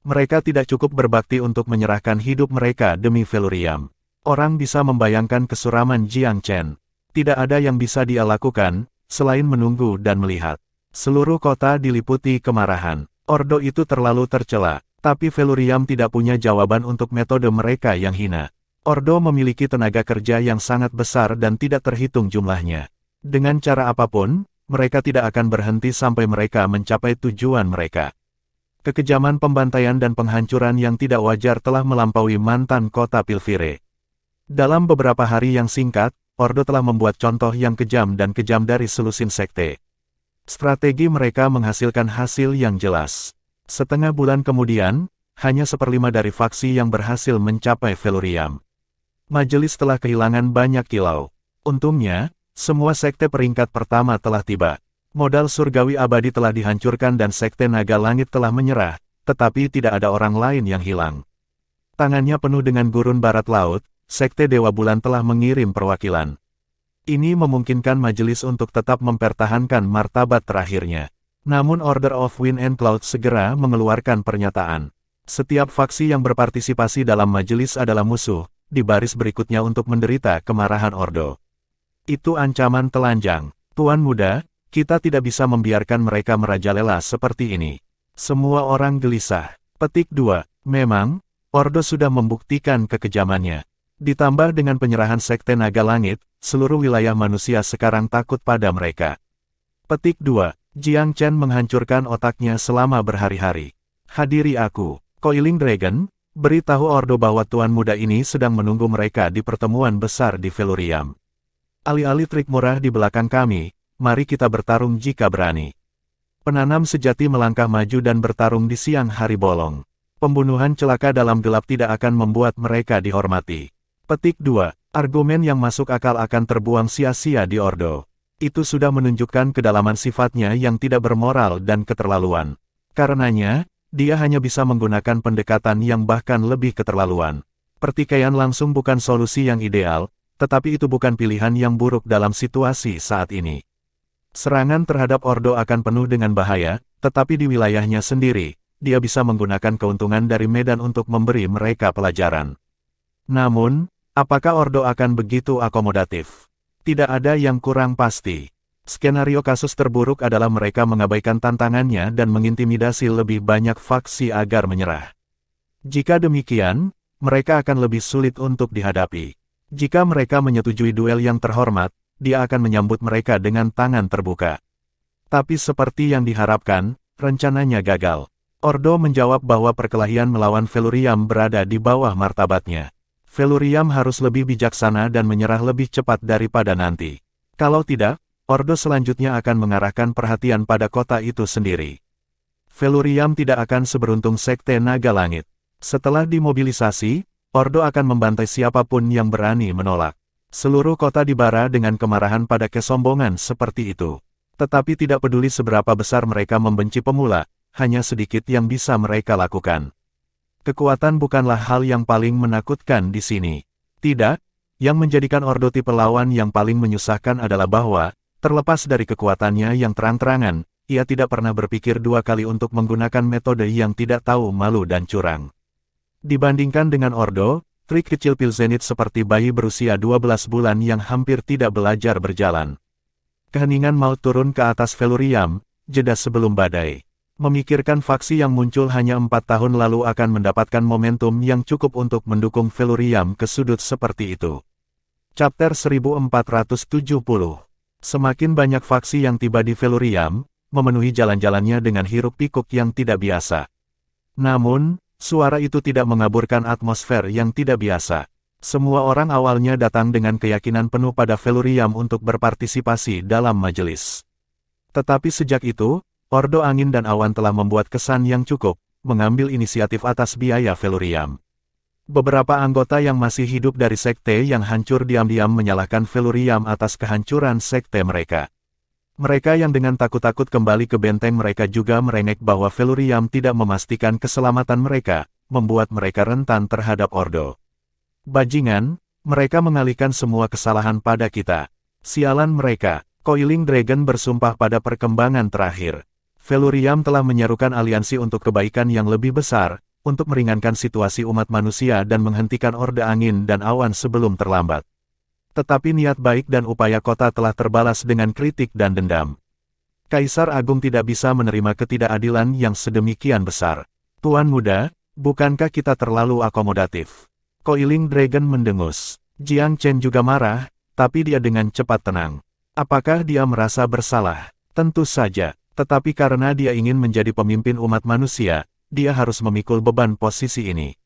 Mereka tidak cukup berbakti untuk menyerahkan hidup mereka demi Velurium. Orang bisa membayangkan kesuraman Jiang Chen. Tidak ada yang bisa dia lakukan, selain menunggu dan melihat. Seluruh kota diliputi kemarahan. Ordo itu terlalu tercela, tapi Velurium tidak punya jawaban untuk metode mereka yang hina. Ordo memiliki tenaga kerja yang sangat besar dan tidak terhitung jumlahnya. Dengan cara apapun, mereka tidak akan berhenti sampai mereka mencapai tujuan mereka. Kekejaman pembantaian dan penghancuran yang tidak wajar telah melampaui mantan kota Pilvire. Dalam beberapa hari yang singkat, Ordo telah membuat contoh yang kejam dan kejam dari selusin sekte. Strategi mereka menghasilkan hasil yang jelas. Setengah bulan kemudian, hanya 1/5 dari faksi yang berhasil mencapai Velurium. Majelis telah kehilangan banyak kilau. Untungnya, semua sekte peringkat pertama telah tiba. Modal surgawi abadi telah dihancurkan dan Sekte Naga Langit telah menyerah, tetapi tidak ada orang lain yang hilang. Tangannya penuh dengan gurun barat laut, Sekte Dewa Bulan telah mengirim perwakilan. Ini memungkinkan majelis untuk tetap mempertahankan martabat terakhirnya. Namun Order of Wind and Cloud segera mengeluarkan pernyataan. Setiap faksi yang berpartisipasi dalam majelis adalah musuh, di baris berikutnya untuk menderita kemarahan Ordo. Itu ancaman telanjang. Tuan Muda, kita tidak bisa membiarkan mereka merajalela seperti ini. Semua orang gelisah. Petik 2. Memang, Ordo sudah membuktikan kekejamannya. Ditambah dengan penyerahan Sekte Naga Langit, seluruh wilayah manusia sekarang takut pada mereka. Petik 2. Jiang Chen menghancurkan otaknya selama berhari-hari. Hadiri aku. Coiling Dragon, beritahu Ordo bahwa Tuan Muda ini sedang menunggu mereka di pertemuan besar di Feluriam. Alih-alih trik murah di belakang kami, mari kita bertarung jika berani. Penanam sejati melangkah maju dan bertarung di siang hari bolong. Pembunuhan celaka dalam gelap tidak akan membuat mereka dihormati. Petik 2. Argumen yang masuk akal akan terbuang sia-sia di Ordo. Itu sudah menunjukkan kedalaman sifatnya yang tidak bermoral dan keterlaluan. Karenanya, dia hanya bisa menggunakan pendekatan yang bahkan lebih keterlaluan. Pertikaian langsung bukan solusi yang ideal, tetapi itu bukan pilihan yang buruk dalam situasi saat ini. Serangan terhadap Ordo akan penuh dengan bahaya, tetapi di wilayahnya sendiri, dia bisa menggunakan keuntungan dari medan untuk memberi mereka pelajaran. Namun, apakah Ordo akan begitu akomodatif? Tidak ada yang kurang pasti. Skenario kasus terburuk adalah mereka mengabaikan tantangannya dan mengintimidasi lebih banyak faksi agar menyerah. Jika demikian, mereka akan lebih sulit untuk dihadapi. Jika mereka menyetujui duel yang terhormat, dia akan menyambut mereka dengan tangan terbuka. Tapi seperti yang diharapkan, rencananya gagal. Ordo menjawab bahwa perkelahian melawan Feluriam berada di bawah martabatnya. Feluriam harus lebih bijaksana dan menyerah lebih cepat daripada nanti. Kalau tidak, Ordo selanjutnya akan mengarahkan perhatian pada kota itu sendiri. Feluriam tidak akan seberuntung Sekte Naga Langit. Setelah dimobilisasi, Ordo akan membantai siapapun yang berani menolak. Seluruh kota dibara dengan kemarahan pada kesombongan seperti itu. Tetapi tidak peduli seberapa besar mereka membenci pemula, hanya sedikit yang bisa mereka lakukan. Kekuatan bukanlah hal yang paling menakutkan di sini. Tidak, yang menjadikan Ordo tipe lawan yang paling menyusahkan adalah bahwa, terlepas dari kekuatannya yang terang-terangan, ia tidak pernah berpikir dua kali untuk menggunakan metode yang tidak tahu malu dan curang. Dibandingkan dengan Ordo, trik kecil Pilzenit seperti bayi berusia 12 bulan yang hampir tidak belajar berjalan. Keheningan maut turun ke atas Feluriam, jeda sebelum badai. Memikirkan faksi yang muncul hanya 4 tahun lalu akan mendapatkan momentum yang cukup untuk mendukung Feluriam ke sudut seperti itu. Chapter 1470. Semakin banyak faksi yang tiba di Feluriam, memenuhi jalan-jalannya dengan hiruk-pikuk yang tidak biasa. Namun, suara itu tidak mengaburkan atmosfer yang tidak biasa. Semua orang awalnya datang dengan keyakinan penuh pada Feluriam untuk berpartisipasi dalam majelis. Tetapi sejak itu, Ordo Angin dan Awan telah membuat kesan yang cukup, mengambil inisiatif atas biaya Feluriam. Beberapa anggota yang masih hidup dari sekte yang hancur diam-diam menyalahkan Feluriam atas kehancuran sekte mereka. Mereka yang dengan takut-takut kembali ke benteng mereka juga merengek bahwa Feluriam tidak memastikan keselamatan mereka, membuat mereka rentan terhadap Ordo. Bajingan, mereka mengalihkan semua kesalahan pada kita. Sialan mereka, Coiling Dragon bersumpah pada perkembangan terakhir. Feluriam telah menyerukan aliansi untuk kebaikan yang lebih besar, untuk meringankan situasi umat manusia dan menghentikan Orde Angin dan Awan sebelum terlambat. Tetapi niat baik dan upaya kota telah terbalas dengan kritik dan dendam. Kaisar Agung tidak bisa menerima ketidakadilan yang sedemikian besar. Tuan Muda, bukankah kita terlalu akomodatif? Coiling Dragon mendengus. Jiang Chen juga marah, tapi dia dengan cepat tenang. Apakah dia merasa bersalah? Tentu saja, tetapi karena dia ingin menjadi pemimpin umat manusia, dia harus memikul beban posisi ini.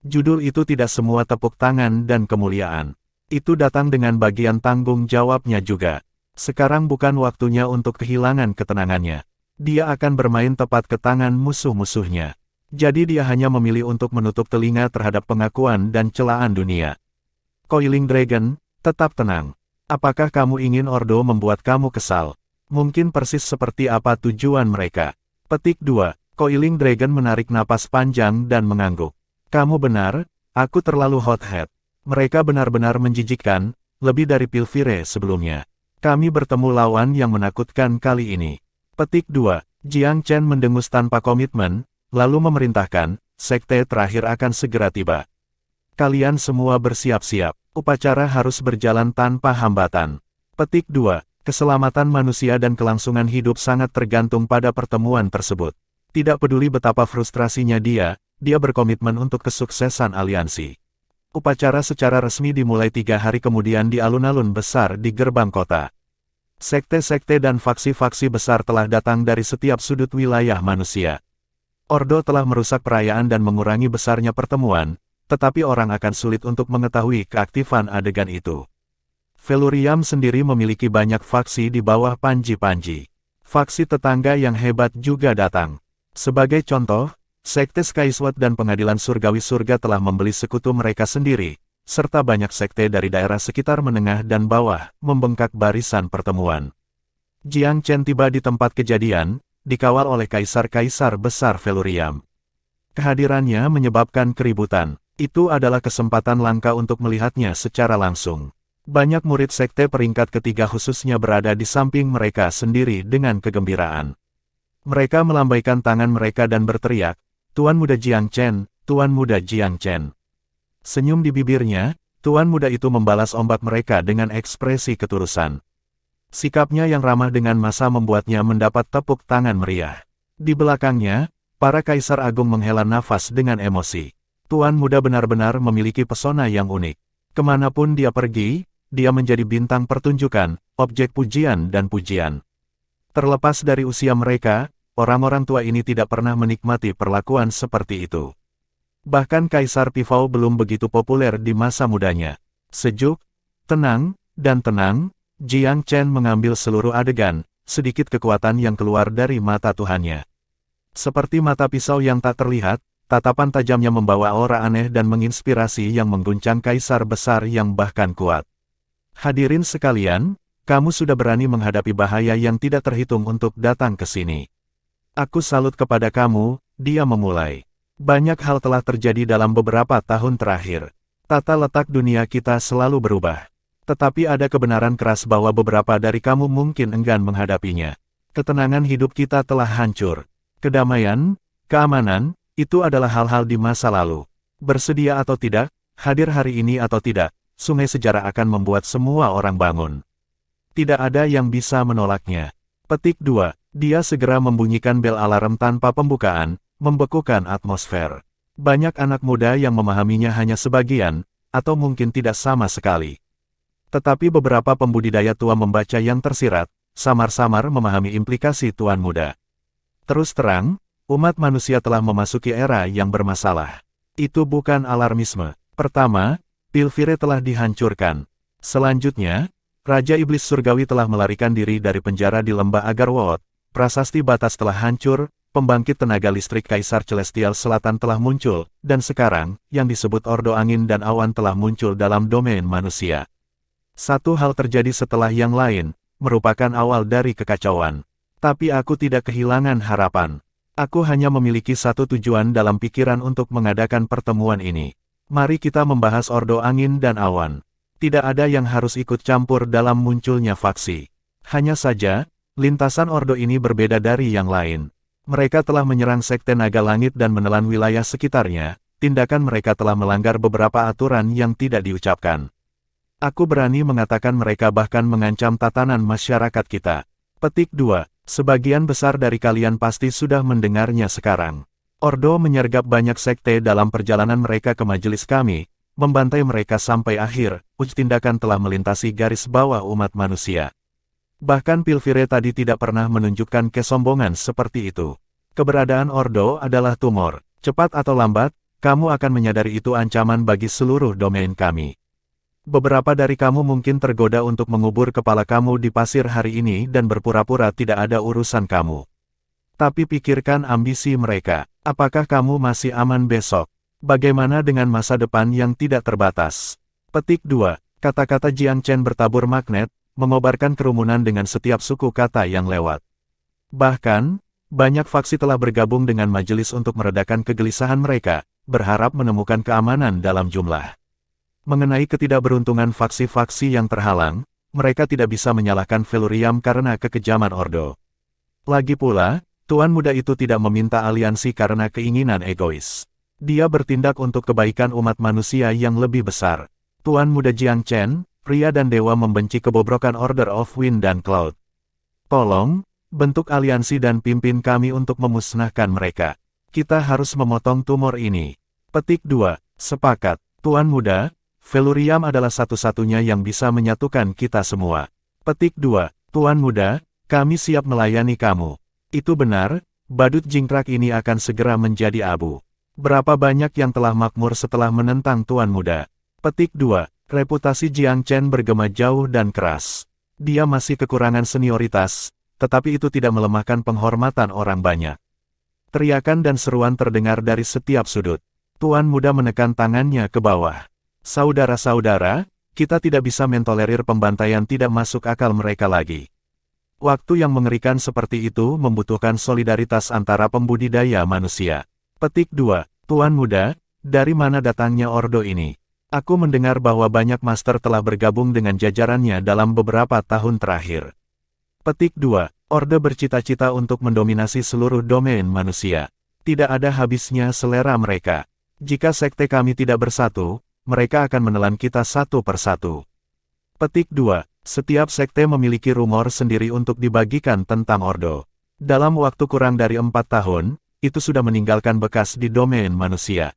Judul itu tidak semua tepuk tangan dan kemuliaan. Itu datang dengan bagian tanggung jawabnya juga. Sekarang bukan waktunya untuk kehilangan ketenangannya. Dia akan bermain tepat ke tangan musuh-musuhnya. Jadi dia hanya memilih untuk menutup telinga terhadap pengakuan dan celaan dunia. Coiling Dragon, tetap tenang. Apakah kamu ingin Ordo membuat kamu kesal? Mungkin persis seperti apa tujuan mereka. Petik 2. Coiling Dragon menarik napas panjang dan mengangguk. Kamu benar, aku terlalu hot-head. Mereka benar-benar menjijikkan, lebih dari Pilvire sebelumnya. Kami bertemu lawan yang menakutkan kali ini. Petik 2. Jiang Chen mendengus tanpa komitmen, lalu memerintahkan, sekte terakhir akan segera tiba. Kalian semua bersiap-siap, upacara harus berjalan tanpa hambatan. Petik 2. Keselamatan manusia dan kelangsungan hidup sangat tergantung pada pertemuan tersebut. Tidak peduli betapa frustrasinya dia berkomitmen untuk kesuksesan aliansi. Upacara secara resmi dimulai 3 hari kemudian di alun-alun besar di gerbang kota. Sekte-sekte dan faksi-faksi besar telah datang dari setiap sudut wilayah manusia. Ordo telah merusak perayaan dan mengurangi besarnya pertemuan, tetapi orang akan sulit untuk mengetahui keaktifan adegan itu. Feluriam sendiri memiliki banyak faksi di bawah Panji-Panji. Faksi tetangga yang hebat juga datang. Sebagai contoh, Sekte Skysword dan Pengadilan Surgawi Surga telah membeli sekutu mereka sendiri, serta banyak sekte dari daerah sekitar menengah dan bawah membengkak barisan pertemuan. Jiang Chen tiba di tempat kejadian, dikawal oleh kaisar-kaisar besar Feluriam. Kehadirannya menyebabkan keributan. Itu adalah kesempatan langka untuk melihatnya secara langsung. Banyak murid sekte peringkat ketiga khususnya berada di samping mereka sendiri dengan kegembiraan. Mereka melambaikan tangan mereka dan berteriak, "Tuan Muda Jiang Chen, Tuan Muda Jiang Chen." Senyum di bibirnya, Tuan Muda itu membalas ombak mereka dengan ekspresi ketulusan. Sikapnya yang ramah dengan massa membuatnya mendapat tepuk tangan meriah. Di belakangnya, para kaisar agung menghela nafas dengan emosi. Tuan Muda benar-benar memiliki pesona yang unik. Kemanapun dia pergi, dia menjadi bintang pertunjukan, objek pujian dan pujian. Terlepas dari usia mereka, orang-orang tua ini tidak pernah menikmati perlakuan seperti itu. Bahkan Kaisar Pifao belum begitu populer di masa mudanya. Sejuk, tenang, dan tenang, Jiang Chen mengambil seluruh adegan, sedikit kekuatan yang keluar dari mata Tuhannya. Seperti mata pisau yang tak terlihat, tatapan tajamnya membawa aura aneh dan menginspirasi yang mengguncang kaisar besar yang bahkan kuat. Hadirin sekalian, kamu sudah berani menghadapi bahaya yang tidak terhitung untuk datang ke sini. Aku salut kepada kamu, dia memulai. Banyak hal telah terjadi dalam beberapa tahun terakhir. Tata letak dunia kita selalu berubah. Tetapi ada kebenaran keras bahwa beberapa dari kamu mungkin enggan menghadapinya. Ketenangan hidup kita telah hancur. Kedamaian, keamanan, itu adalah hal-hal di masa lalu. Bersedia atau tidak, hadir hari ini atau tidak, sungai sejarah akan membuat semua orang bangun. Tidak ada yang bisa menolaknya. Petik 2. Dia segera membunyikan bel alarm tanpa pembukaan, membekukan atmosfer. Banyak anak muda yang memahaminya hanya sebagian, atau mungkin tidak sama sekali. Tetapi beberapa pembudidaya tua membaca yang tersirat, samar-samar memahami implikasi Tuan Muda. Terus terang, umat manusia telah memasuki era yang bermasalah. Itu bukan alarmisme. Pertama, Pilfire telah dihancurkan. Selanjutnya, Raja Iblis Surgawi telah melarikan diri dari penjara di lembah Agarwood, prasasti batas telah hancur, pembangkit tenaga listrik Kaisar Celestial Selatan telah muncul, dan sekarang, yang disebut Ordo Angin dan Awan telah muncul dalam domain manusia. Satu hal terjadi setelah yang lain, merupakan awal dari kekacauan. Tapi aku tidak kehilangan harapan. Aku hanya memiliki satu tujuan dalam pikiran untuk mengadakan pertemuan ini. Mari kita membahas Ordo Angin dan Awan. Tidak ada yang harus ikut campur dalam munculnya faksi. Hanya saja, lintasan Ordo ini berbeda dari yang lain. Mereka telah menyerang Sekte Naga Langit dan menelan wilayah sekitarnya. Tindakan mereka telah melanggar beberapa aturan yang tidak diucapkan. Aku berani mengatakan mereka bahkan mengancam tatanan masyarakat kita. Petik 2. Sebagian besar dari kalian pasti sudah mendengarnya sekarang. Ordo menyergap banyak sekte dalam perjalanan mereka ke majelis kami, membantai mereka sampai akhir, tindakan telah melintasi garis bawah umat manusia. Bahkan Pilfire tadi tidak pernah menunjukkan kesombongan seperti itu. Keberadaan Ordo adalah tumor. Cepat atau lambat, kamu akan menyadari itu ancaman bagi seluruh domain kami. Beberapa dari kamu mungkin tergoda untuk mengubur kepala kamu di pasir hari ini dan berpura-pura tidak ada urusan kamu. Tapi pikirkan ambisi mereka. Apakah kamu masih aman besok? Bagaimana dengan masa depan yang tidak terbatas? Petik 2. Kata-kata Jiang Chen bertabur magnet, mengobarkan kerumunan dengan setiap suku kata yang lewat. Bahkan, banyak faksi telah bergabung dengan majelis untuk meredakan kegelisahan mereka, berharap menemukan keamanan dalam jumlah. Mengenai ketidakberuntungan faksi-faksi yang terhalang, mereka tidak bisa menyalahkan Feluriam karena kekejaman Ordo. Lagi pula, Tuan muda itu tidak meminta aliansi karena keinginan egois. Dia bertindak untuk kebaikan umat manusia yang lebih besar. Tuan muda Jiang Chen, pria dan dewa membenci kebobrokan Order of Wind dan Cloud. Tolong, bentuk aliansi dan pimpin kami untuk memusnahkan mereka. Kita harus memotong tumor ini. Petik 2. Sepakat. Tuan muda, Felurium adalah satu-satunya yang bisa menyatukan kita semua. Petik 2. Tuan muda, kami siap melayani kamu. Itu benar, badut jingkrak ini akan segera menjadi abu. Berapa banyak yang telah makmur setelah menentang Tuan muda? Petik 2. Reputasi Jiang Chen bergema jauh dan keras. Dia masih kekurangan senioritas, tetapi itu tidak melemahkan penghormatan orang banyak. Teriakan dan seruan terdengar dari setiap sudut. Tuan muda menekan tangannya ke bawah. Saudara-saudara, kita tidak bisa mentolerir pembantaian tidak masuk akal mereka lagi. Waktu yang mengerikan seperti itu membutuhkan solidaritas antara pembudidaya manusia. Petik 2. Tuan muda, dari mana datangnya ordo ini? Aku mendengar bahwa banyak master telah bergabung dengan jajarannya dalam beberapa tahun terakhir. Petik 2. Orde bercita-cita untuk mendominasi seluruh domain manusia. Tidak ada habisnya selera mereka. Jika sekte kami tidak bersatu, mereka akan menelan kita satu persatu. Petik 2. Setiap sekte memiliki rumor sendiri untuk dibagikan tentang ordo. Dalam waktu kurang dari 4 tahun, itu sudah meninggalkan bekas di domain manusia.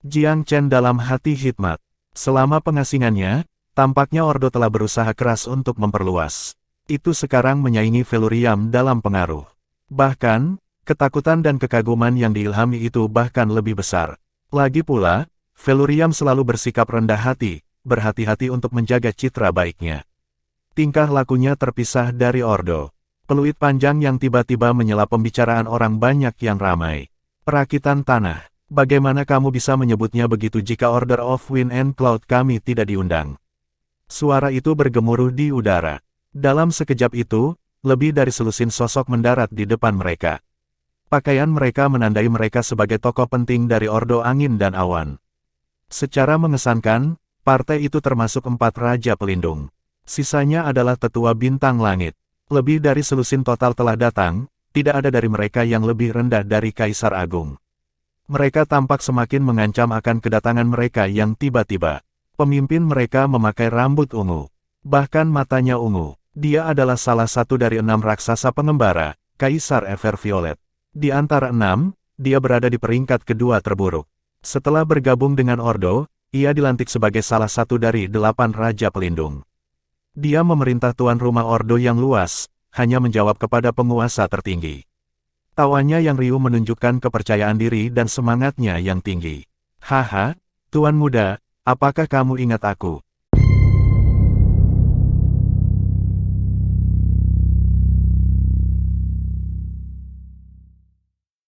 Jiang Chen dalam hati hikmat. Selama pengasingannya, tampaknya ordo telah berusaha keras untuk memperluas. Itu sekarang menyaingi Felurium dalam pengaruh. Bahkan, ketakutan dan kekaguman yang diilhami itu bahkan lebih besar. Lagi pula, Felurium selalu bersikap rendah hati, berhati-hati untuk menjaga citra baiknya. Tingkah lakunya terpisah dari ordo. Peluit panjang yang tiba-tiba menyela pembicaraan orang banyak yang ramai. Perakitan tanah. Bagaimana kamu bisa menyebutnya begitu jika Order of Wind and Cloud kami tidak diundang? Suara itu bergemuruh di udara. Dalam sekejap itu, lebih dari selusin sosok mendarat di depan mereka. Pakaian mereka menandai mereka sebagai tokoh penting dari Ordo Angin dan Awan. Secara mengesankan, partai itu termasuk 4 raja pelindung. Sisanya adalah tetua bintang langit. Lebih dari selusin total telah datang, tidak ada dari mereka yang lebih rendah dari Kaisar Agung. Mereka tampak semakin mengancam akan kedatangan mereka yang tiba-tiba. Pemimpin mereka memakai rambut ungu. Bahkan matanya ungu. Dia adalah salah satu dari 6 raksasa pengembara, Kaisar Everviolet. Di antara 6, dia berada di peringkat kedua terburuk. Setelah bergabung dengan Ordo, ia dilantik sebagai salah satu dari 8 raja pelindung. Dia memerintah tuan rumah Ordo yang luas, hanya menjawab kepada penguasa tertinggi. Tawanya yang riuh menunjukkan kepercayaan diri dan semangatnya yang tinggi. Haha, tuan muda, apakah kamu ingat aku?